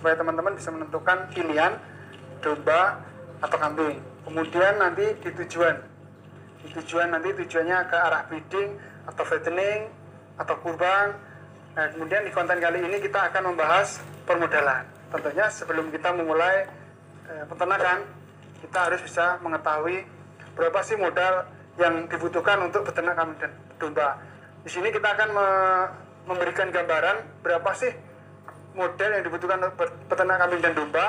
supaya teman-teman bisa menentukan pilihan domba atau kambing. Kemudian nanti di tujuan nanti tujuannya ke arah breeding atau fattening atau kurban. Nah, kemudian di konten kali ini kita akan membahas permodalan. Tentunya sebelum kita memulai peternakan, kita harus bisa mengetahui berapa sih modal yang dibutuhkan untuk beternak kambing dan domba. Di sini kita akan memberikan gambaran berapa sih modal yang dibutuhkan untuk beternak kambing dan domba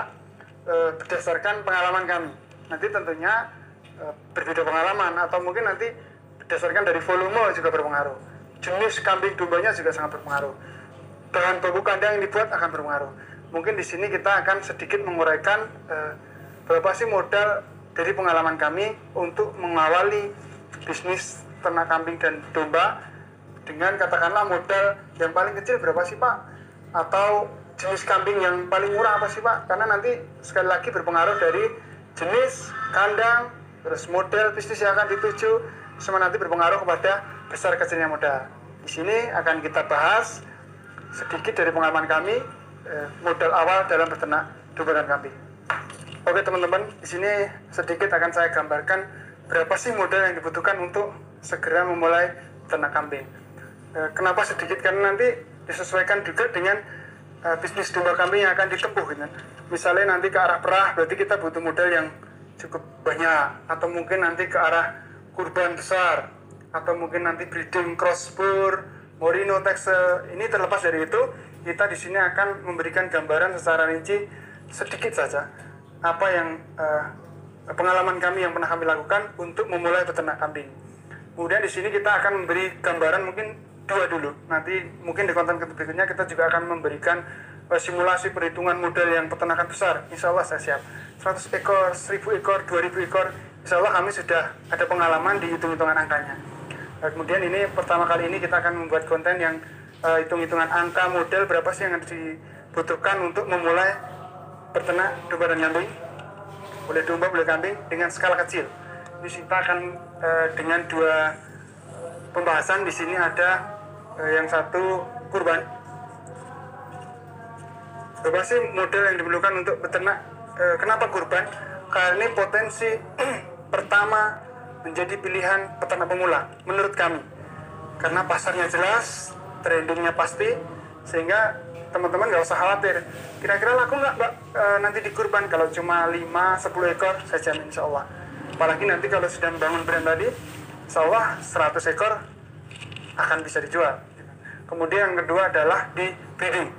berdasarkan pengalaman kami. Nanti tentunya berbeda pengalaman, atau mungkin nanti berdasarkan dari volume juga berpengaruh. Jenis kambing dombanya juga sangat berpengaruh. Bahan baku kandang yang dibuat akan berpengaruh. Mungkin di sini kita akan sedikit menguraikan berapa sih modal dari pengalaman kami untuk mengawali bisnis ternak kambing dan domba, dengan katakanlah modal yang paling kecil berapa sih Pak? Atau jenis kambing yang paling murah apa sih Pak? Karena nanti sekali lagi berpengaruh dari jenis kandang, terus model bisnis yang akan dituju, semua nanti berpengaruh kepada besar kecilnya modal. Di sini akan kita bahas sedikit dari pengalaman kami, modal awal dalam beternak domba dan kambing. Oke teman-teman, di sini sedikit akan saya gambarkan berapa sih modal yang dibutuhkan untuk segera memulai beternak kambing. Kenapa sedikit? Karena nanti disesuaikan juga dengan bisnis domba kambing yang akan ditempuh gitu. Misalnya nanti ke arah perah, berarti kita butuh modal yang cukup banyak, atau mungkin nanti ke arah kurban besar, atau mungkin nanti breeding crossbur, merino, texel. Ini terlepas dari itu, kita di sini akan memberikan gambaran secara rinci sedikit saja apa yang pengalaman kami yang pernah kami lakukan untuk memulai beternak kambing. Kemudian di sini kita akan memberi gambaran mungkin dua dulu. Nanti mungkin di konten berikutnya kita juga akan memberikan simulasi perhitungan modal yang peternakan besar. Insya Allah saya siap. 100 ekor, 1000 ekor, 2000 ekor. Insya Allah kami sudah ada pengalaman di hitung-hitungan angkanya. Kemudian ini pertama kali ini kita akan membuat konten yang hitung-hitungan angka modal berapa sih yang dibutuhkan untuk memulai beternak domba dan kambing. Boleh domba, boleh kambing dengan skala kecil. Ini kita akan dengan dua pembahasan. Di sini ada yang satu kurban. Berapa sih modal yang diperlukan untuk beternak? Kenapa kurban? Karena ini potensi pertama menjadi pilihan peternak pemula menurut kami. Karena pasarnya jelas, trendingnya pasti, sehingga teman-teman nggak usah khawatir. Kira-kira laku nggak Mbak nanti di kurban? Kalau cuma 5-10 ekor, saya jamin insya Allah. Apalagi nanti kalau sudah membangun brand tadi, insya Allah 100 ekor akan bisa dijual. Kemudian yang kedua adalah di breeding.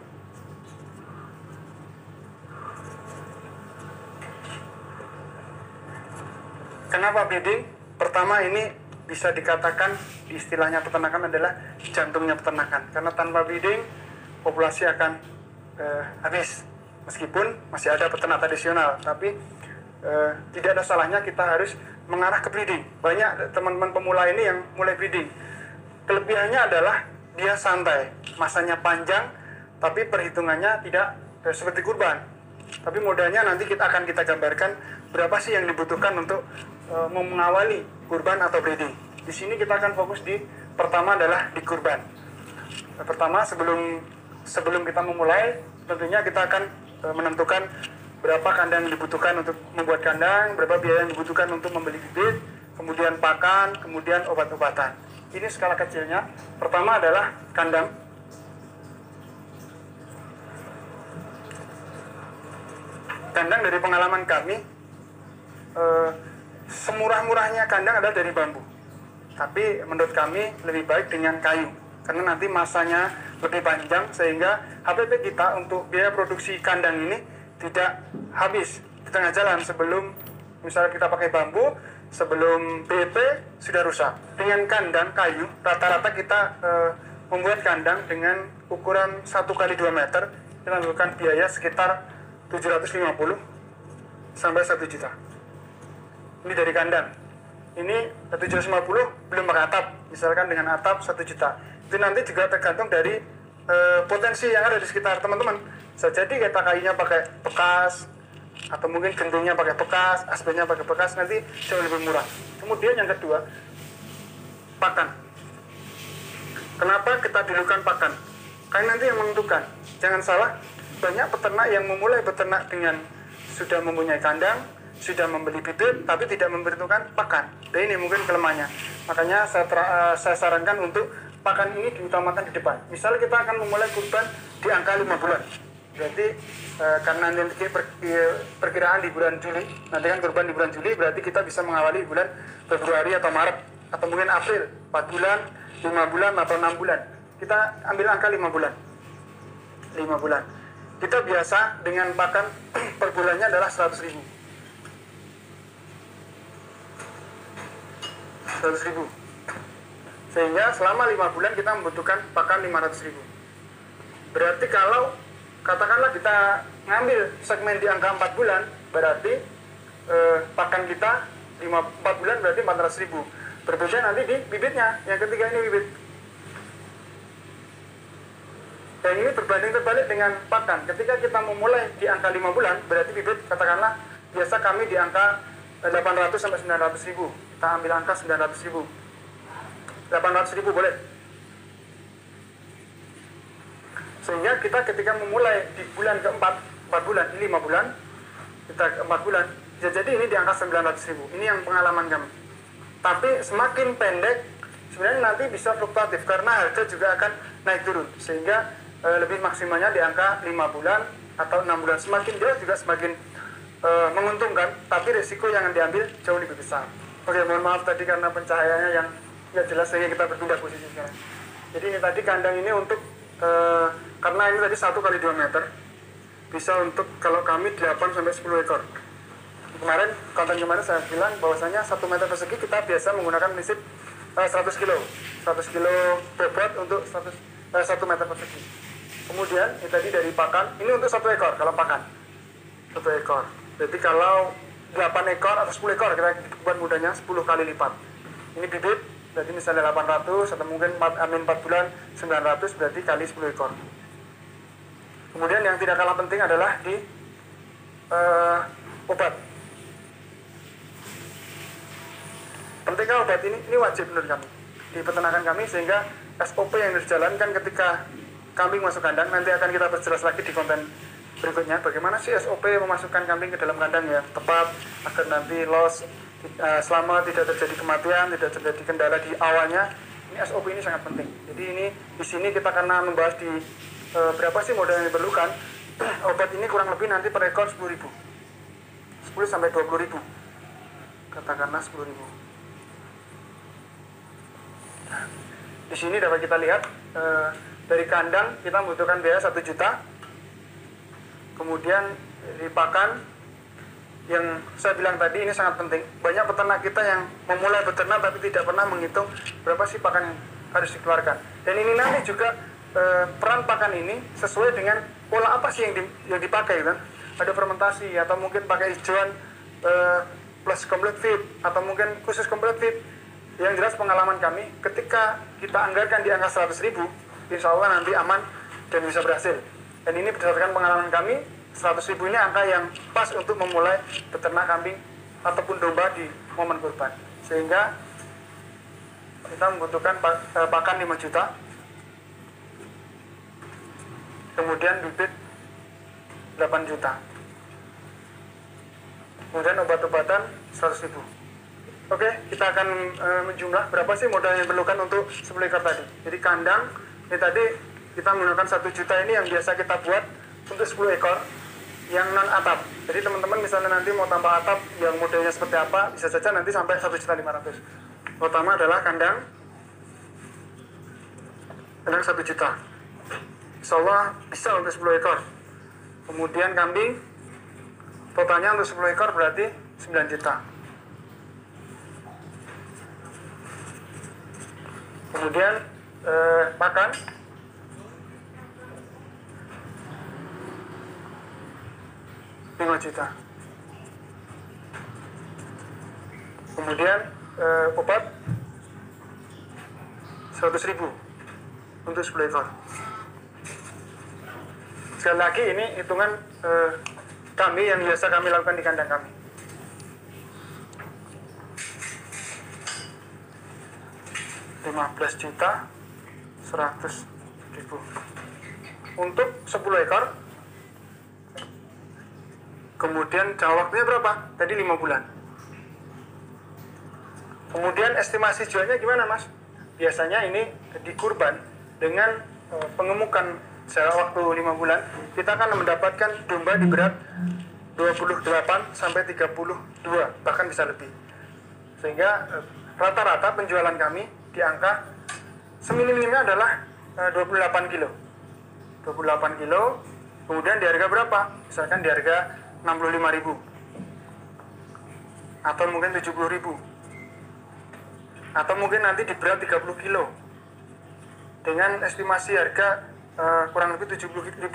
Kenapa breeding? Pertama, ini bisa dikatakan di istilahnya peternakan adalah jantungnya peternakan. Karena tanpa breeding, populasi akan habis. Meskipun masih ada peternak tradisional, tapi tidak ada salahnya kita harus mengarah ke breeding. Banyak teman-teman pemula ini yang mulai breeding. Kelebihannya adalah dia santai, masanya panjang, tapi perhitungannya tidak seperti kurban. Tapi modalnya nanti kita akan gambarkan berapa sih yang dibutuhkan untuk mengawali kurban atau breeding. Di sini kita akan fokus di pertama adalah di kurban. Pertama, sebelum kita memulai, tentunya kita akan menentukan berapa kandang yang dibutuhkan untuk membuat kandang, berapa biaya yang dibutuhkan untuk membeli bibit, kemudian pakan, kemudian obat-obatan. Ini skala kecilnya. Pertama adalah kandang. Kandang dari pengalaman kami, semurah-murahnya kandang adalah dari bambu. Tapi menurut kami lebih baik dengan kayu, karena nanti masanya lebih panjang, sehingga HPP kita untuk biaya produksi kandang ini tidak habis di tengah jalan. Sebelum misalnya kita pakai bambu, sebelum BEP sudah rusak. Dengan kandang kayu, rata-rata kita membuat kandang dengan ukuran 1x2 meter, kita membutuhkan biaya sekitar 750 sampai 1 juta. Ini dari kandang. Ini 750 belum pakai atap. Misalkan dengan atap 1 juta. Itu nanti juga tergantung dari potensi yang ada di sekitar teman-teman. Bisa jadi kita kayunya pakai bekas, atau mungkin gentungnya pakai bekas, asbesnya pakai bekas, nanti jauh lebih murah. Kemudian yang kedua, pakan. Kenapa kita dulukan pakan? Karena nanti yang menentukan. Jangan salah, banyak peternak yang memulai beternak dengan sudah mempunyai kandang, sudah membeli bibit, tapi tidak memperhitungkan pakan. Dan ini mungkin kelemahannya. Makanya saya sarankan untuk pakan ini diutamakan di depan. Misalnya kita akan memulai kurban di angka 5 bulan. Berarti karena nanti perkiraan di bulan Juli, nanti kan kurban di bulan Juli, berarti kita bisa mengawali bulan Februari atau Maret, atau mungkin April, 4 bulan, 5 bulan, atau 6 bulan. Kita ambil angka 5 bulan. 5 bulan. Kita biasa dengan pakan per bulannya adalah 100.000. 100.000. Sehingga selama 5 bulan kita membutuhkan pakan 500.000. Berarti kalau katakanlah kita ngambil segmen di angka 4 bulan, berarti pakan kita 4 bulan berarti 400.000. Berbeda nanti di bibitnya, yang ketiga ini bibit. Dan ini berbanding terbalik dengan pakan. Ketika kita memulai di angka 5 bulan, berarti bibit katakanlah biasa kami di angka 800 sampai 900.000. Kita ambil angka 900.000. 800.000 boleh. Sehingga kita ketika memulai di bulan keempat, 4 bulan, 5 bulan, kita 4 bulan, jadi ini di angka 900.000. Ini yang pengalaman kami. Tapi semakin pendek, sebenarnya nanti bisa fluktuatif, karena harga juga akan naik turun. Sehingga lebih maksimalnya di angka 5 bulan atau 6 bulan. Semakin jauh juga semakin menguntungkan, tapi risiko yang diambil jauh lebih besar. Oke, mohon maaf tadi karena pencahayaannya yang tidak jelas, sehingga kita berpindah posisi sekarang. Jadi ini tadi kandang ini untuk karena ini tadi 1 kali 2 meter, bisa untuk kalau kami 8 sampai 10 ekor. Kemarin, konten kemarin saya bilang bahwasanya 1 meter persegi kita biasa menggunakan prinsip 100 kilo 100 kilo bobot untuk 1 meter persegi. Kemudian ini tadi dari pakan, ini untuk 1 ekor kalau pakan 1 ekor. Jadi kalau 8 ekor atau 10 ekor kita buat mudahnya 10 kali lipat. Ini bibit, jadi misalnya 800 atau mungkin 4 bulan 900, berarti kali 10 ekor. Kemudian yang tidak kalah penting adalah di obat. Pentingnya obat ini wajib menurut kami di peternakan kami, sehingga SOP yang dijalankan ketika kambing masuk kandang, nanti akan kita perjelas lagi di konten berikutnya bagaimana sih SOP memasukkan kambing ke dalam kandang yang tepat agar nanti loss selama tidak terjadi kematian, tidak terjadi kendala di awalnya. Ini SOP ini sangat penting. Jadi ini di sini kita karena membahas di berapa sih modal yang diperlukan. Obat ini kurang lebih nanti per ekor 10.000, 10 sampai 20.000, katakanlah 10.000. Di sini dapat kita lihat dari kandang kita membutuhkan biaya 1 juta. Kemudian di pakan yang saya bilang tadi ini sangat penting. Banyak peternak kita yang memulai beternak tapi tidak pernah menghitung berapa sih pakan yang harus dikeluarkan. Dan ini nanti juga peran pakan ini sesuai dengan pola apa sih yang dipakai kan. Ada fermentasi atau mungkin pakai hijauan plus complete feed atau mungkin khusus complete feed. Yang jelas pengalaman kami ketika kita anggarkan di angka 100.000, insya Allah nanti aman dan bisa berhasil. Dan ini berdasarkan pengalaman kami, 100.000 ini angka yang pas untuk memulai beternak kambing ataupun domba di momen kurban. Sehingga kita membutuhkan pakan 5 juta, kemudian bibit 8 juta, kemudian obat-obatan 100.000. Oke, kita akan menjumlah berapa sih modal yang diperlukan untuk 10 ekor tadi. Jadi kandang, ini tadi kita menggunakan 1 juta ini yang biasa kita buat untuk 10 ekor yang non atap. Jadi teman-teman misalnya nanti mau tambah atap yang modelnya seperti apa, bisa saja nanti sampai 1.500.000. Pertama adalah kandang 1 juta. Insya Allah bisa untuk 10 ekor. Kemudian kambing, totalnya untuk 10 ekor berarti 9 juta. Kemudian pakan 5 juta. Kemudian obat 100.000 untuk 10 ekor. Sekali lagi ini hitungan kami yang biasa kami lakukan di kandang kami. Rp15.100.000 untuk 10 ekor Kemudian jangka waktunya berapa? Tadi 5 bulan. Kemudian estimasi jualnya gimana, Mas? Biasanya ini di kurban dengan pengemukan secara waktu 5 bulan, kita akan mendapatkan domba di berat 28 sampai 32, bahkan bisa lebih. Sehingga rata-rata penjualan kami di angka seminim-minimnya adalah 28 kilo. 28 kilo, kemudian di harga berapa? Misalkan di harga 65.000 atau mungkin 70.000, atau mungkin nanti di berat 30 kilo dengan estimasi harga kurang lebih 70.000.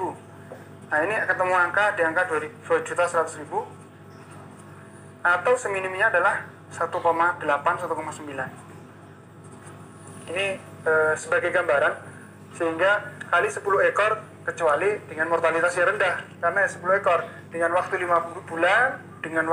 Nah, ini ketemu angka di angka 2.100.000, atau seminimnya adalah 1,8 1,9. Ini sebagai gambaran, sehingga kali 10 ekor kecuali dengan mortalitas yang rendah, karena 10 ekor dengan waktu 50 bulan dengan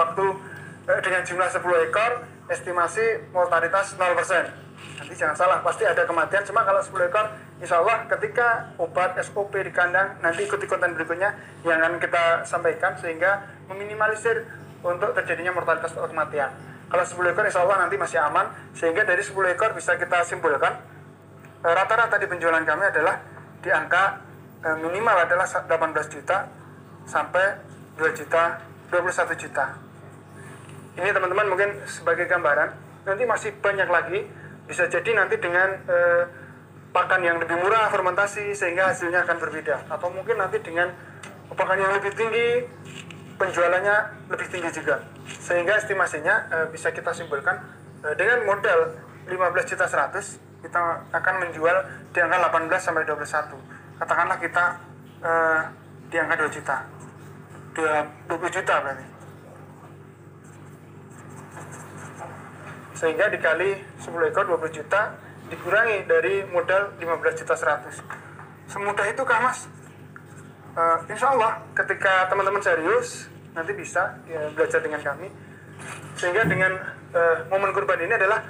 jumlah 10 ekor estimasi mortalitas 0%. Nanti jangan salah, pasti ada kematian, cuma kalau 10 ekor insya Allah ketika obat SOP di kandang, nanti ikuti konten berikutnya yang akan kita sampaikan, sehingga meminimalisir untuk terjadinya mortalitas atau kematian. Kalau 10 ekor insya Allah nanti masih aman, sehingga dari 10 ekor bisa kita simpulkan rata-rata di penjualan kami adalah di angka minimal adalah 18 juta sampai 2 juta, 21 juta. Ini teman-teman mungkin sebagai gambaran, nanti masih banyak lagi, bisa jadi nanti dengan pakan yang lebih murah fermentasi sehingga hasilnya akan berbeda, atau mungkin nanti dengan pakan yang lebih tinggi penjualannya lebih tinggi juga, sehingga estimasinya bisa kita simpulkan dengan modal 15 juta 100 kita akan menjual di angka 18 sampai 21. Katakanlah kita di angka 2 juta, 20 juta berarti, sehingga dikali 10 ekor 20 juta dikurangi dari modal 15 juta 100. Semudah itu kah, Mas? Insya Allah ketika teman-teman serius nanti bisa belajar dengan kami, sehingga dengan momen kurban ini adalah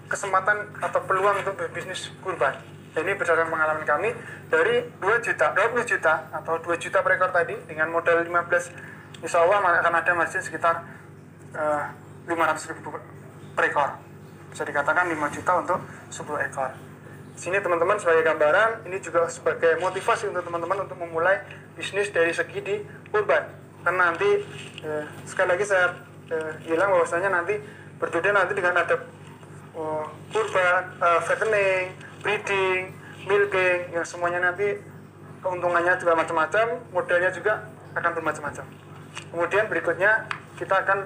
kesempatan atau peluang untuk berbisnis kurban. Ini berdasarkan pengalaman kami, dari 2 juta, 20 juta atau 2 juta per ekor tadi dengan modal 15, insya Allah akan ada margin sekitar 500.000 per ekor. Bisa dikatakan 5 juta untuk 10 ekor. Sini teman-teman sebagai gambaran, ini juga sebagai motivasi untuk teman-teman untuk memulai bisnis dari segi di kurban. Karena nanti sekali lagi saya bilang bahwasanya nanti berbeda nanti dengan ada kurban, fattening, breeding, milking, yang semuanya nanti keuntungannya juga macam-macam, modalnya juga akan bermacam-macam. Kemudian berikutnya kita akan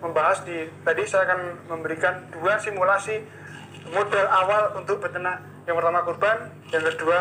membahas tadi saya akan memberikan 2 simulasi modal awal untuk beternak. Yang pertama kurban, yang kedua